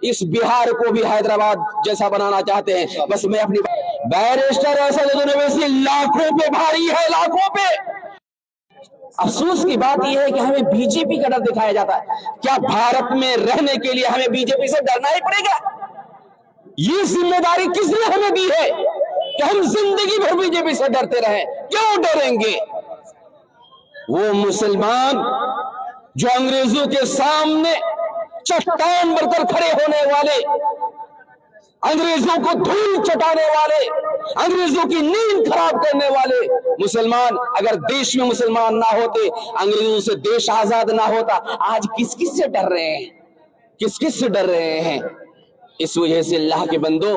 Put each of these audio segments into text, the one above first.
इस बिहार को भी हैदराबाद जैसा बनाना चाहते हैं। बस मैं अपनी बैरिस्टर असदुद्दीन ओवैसी लाखों पे भारी है, लाखों पे। अफसोस की बात यह है कि हमें बीजेपी का डर दिखाया जाता है। क्या भारत में रहने के लिए हमें बीजेपी से डरना ही पड़ेगा? ये जिम्मेदारी किसने हमें दी है कि हम जिंदगी भर बीजेपी से डरते रहें? क्यों डरेंगे? वो मुसलमान जो अंग्रेजों के सामने चट्टान बनकर खड़े होने वाले, अंग्रेजों को धूल चटाने वाले, अंग्रेजों की नींद खराब करने वाले मुसलमान, अगर देश में मुसलमान ना होते, अंग्रेजों से देश आजाद ना होता, आज किस किस से डर रहे हैं? किस किस से डर रहे हैं? इस वजह से अल्लाह के बंदो,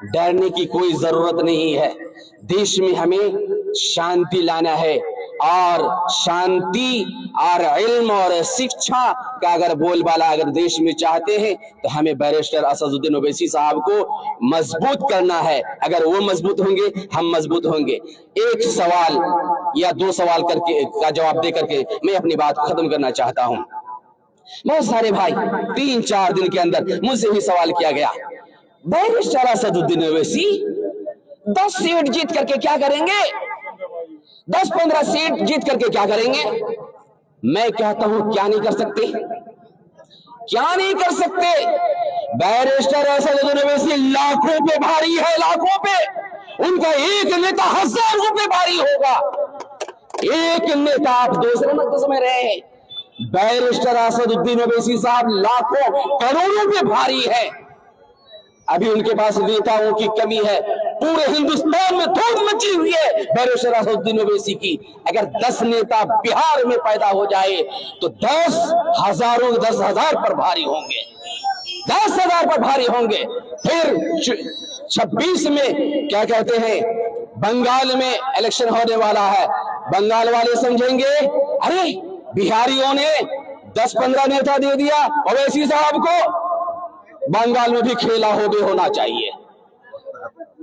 डरने की कोई जरूरत नहीं है। देश में हमें शांति लाना है, और शांति और इल्म और शिक्षा का अगर बोलबाला अगर देश में चाहते हैं तो हमें बैरिस्टर असदुद्दीन ओवैसी साहब को मजबूत करना है। अगर वो मजबूत होंगे, हम मजबूत होंगे। एक सवाल या दो सवाल करके का जवाब दे करके मैं अपनी बात खत्म करना चाहता हूं। बहुत सारे भाई 3-4 दिन के अंदर मुझसे भी सवाल किया गया, बैरिस्टर असदुद्दीन ओवैसी 10 सीट जीत करके क्या करेंगे? 10-15 सीट जीत करके क्या करेंगे? मैं कहता हूं, क्या नहीं कर सकते? क्या नहीं कर सकते? बैरिस्टर असदुद्दीन ओवैसी लाखों पे भारी है, लाखों पे। उनका एक नेता हजारों पे भारी होगा। एक नेता, आप दूसरे मत समझ रहे हैं। बैरिस्टर असदुद्दीन ओवैसी साहब लाखों करोड़ों पे भारी है। अभी उनके पास नेताओं की कमी है। पूरे हिंदुस्तान में धूम मची हुई है बैरिस्टर असदुद्दीन ओवैसी की। अगर 10 नेता बिहार में पैदा हो जाए तो 10,000 पर भारी होंगे, 10,000 पर भारी होंगे। फिर 26 में क्या कहते हैं, बंगाल में इलेक्शन होने वाला है। बंगाल वाले समझेंगे, अरे बिहारियों ने 10-15 नेता दे दिया ओवैसी साहब को, बंगाल में भी खेला होना चाहिए।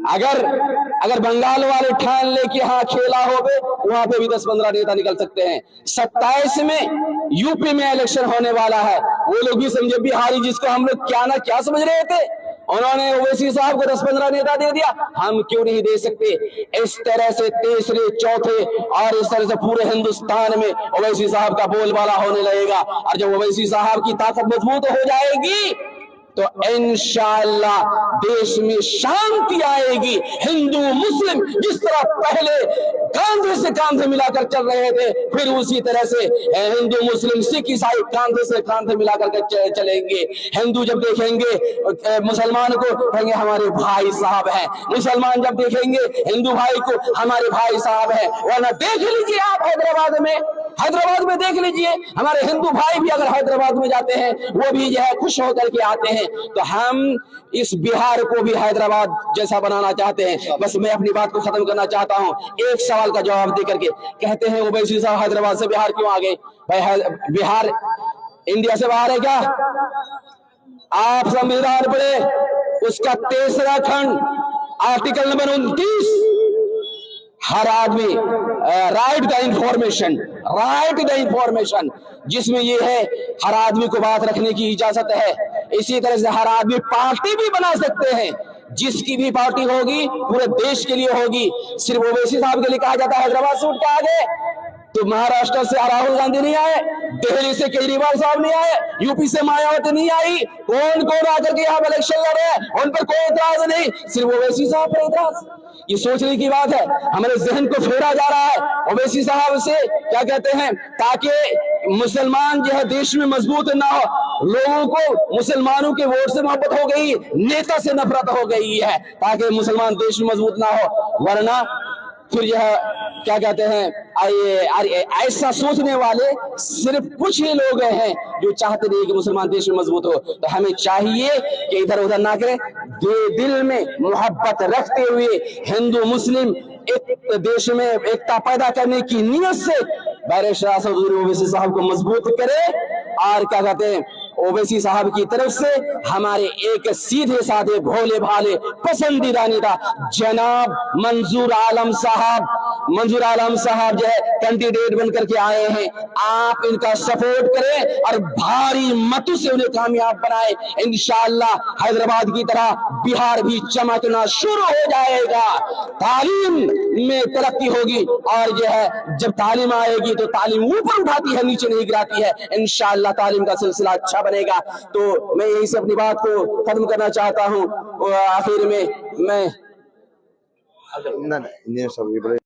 अगर बंगाल वाले ठान ले कि हाँ खेला होगे, वहां पे भी 10-15 नेता निकल सकते हैं। 27 में यूपी में इलेक्शन होने वाला है। वो लोग भी समझे बिहारी, जिसको हम लोग क्या ना क्या समझ रहे थे, उन्होंने ओवैसी साहब को 10-15 नेता दे दिया, हम क्यों नहीं दे सकते? इस तरह से तीसरे, चौथे और इस तरह से पूरे हिंदुस्तान में ओवैसी साहब का बोलबाला होने लगेगा। और जब ओवैसी साहब की ताकत मजबूत हो जाएगी तो इंशाअल्लाह देश में शांति आएगी। हिंदू मुस्लिम जिस तरह पहले कांधे से कांधे मिलाकर चल रहे थे, फिर उसी तरह से हिंदू मुस्लिम सिख ईसाई कांधे से कांधे मिलाकर चलेंगे। हिंदू जब देखेंगे मुसलमान को, कहेंगे हमारे भाई साहब हैं। मुसलमान जब देखेंगे हिंदू भाई को, हमारे भाई साहब हैं। वरना देख लीजिए आप हैदराबाद में देख लीजिए, हमारे हिंदू भाई भी अगर हैदराबाद में जाते हैं, वो भी जो है खुश होकर के आते हैं। तो हम इस बिहार को भी हैदराबाद जैसा बनाना चाहते हैं। बस मैं अपनी बात को खत्म करना चाहता हूं एक सवाल का जवाब दे करके। कहते हैं ओवैसी साहब हैदराबाद से बिहार क्यों आ गए? भाई बिहार इंडिया से बाहर है क्या? आप संविधान पढ़े, उसका 3रा खंड आर्टिकल नंबर 29, हर आदमी राइट द इंफॉर्मेशन, जिसमें ये है हर आदमी को बात रखने की इजाजत है। इसी तरह से हर आदमी पार्टी भी बना सकते हैं। जिसकी भी पार्टी होगी पूरे देश के लिए होगी। सिर्फ ओवैसी साहब के लिए कहा जाता है हैदराबाद से उठ के आ गए, तो महाराष्ट्र से राहुल गांधी नहीं आए, दिल्ली से केजरीवाल साहब नहीं आए, यूपी से मायावती नहीं आई। कौन आकर के यहाँ इलेक्शन लड़े हैं, उन पर कोई एतराज नहीं, सिर्फ ओवैसी साहब पर एतराज। ये सोचने की बात है। हमारे जहन को फेरा जा रहा है ओवैसी साहब से, क्या कहते हैं, ताकि मुसलमान जो है देश में मजबूत ना हो। लोगों को मुसलमानों के वोट से मोहब्बत हो गई, नेता से नफरत हो गई है, ताकि मुसलमान देश में मजबूत ना हो। वरना फिर यह क्या कहते हैं, ऐसा सोचने वाले सिर्फ कुछ ही लोग हैं जो चाहते नहीं कि मुसलमान देश में मजबूत हो। तो हमें चाहिए कि इधर उधर ना करें, दिल में मोहब्बत रखते हुए हिंदू मुस्लिम एक देश में एकता पैदा करने की नियत से बैरिस्टर असदुद्दीन ओवैसी साहब को मजबूत करे। और क्या कहते हैं, ओवैसी साहब की तरफ से हमारे एक सीधे साधे भोले भाले पसंदीदा नेता जनाब मंजूर आलम साहब मंजूर आलम साहब जो है कैंडिडेट बनकर के आए हैं, आप इनका सपोर्ट करें और भारी मतों से उन्हें कामयाब बनाए। इंशाअल्लाह हैदराबाद की तरह बिहार भी चमकना शुरू हो जाएगा, तालीम में तरक्की होगी और जो है जब तालीम आएगी तो तालीम ऊपर उठाती है, नीचे नहीं गिराती है। इंशाअल्लाह तालीम का सिलसिला अच्छा बनेगा। तो मैं यही से अपनी बात को खत्म करना चाहता हूँ। आखिर में मैं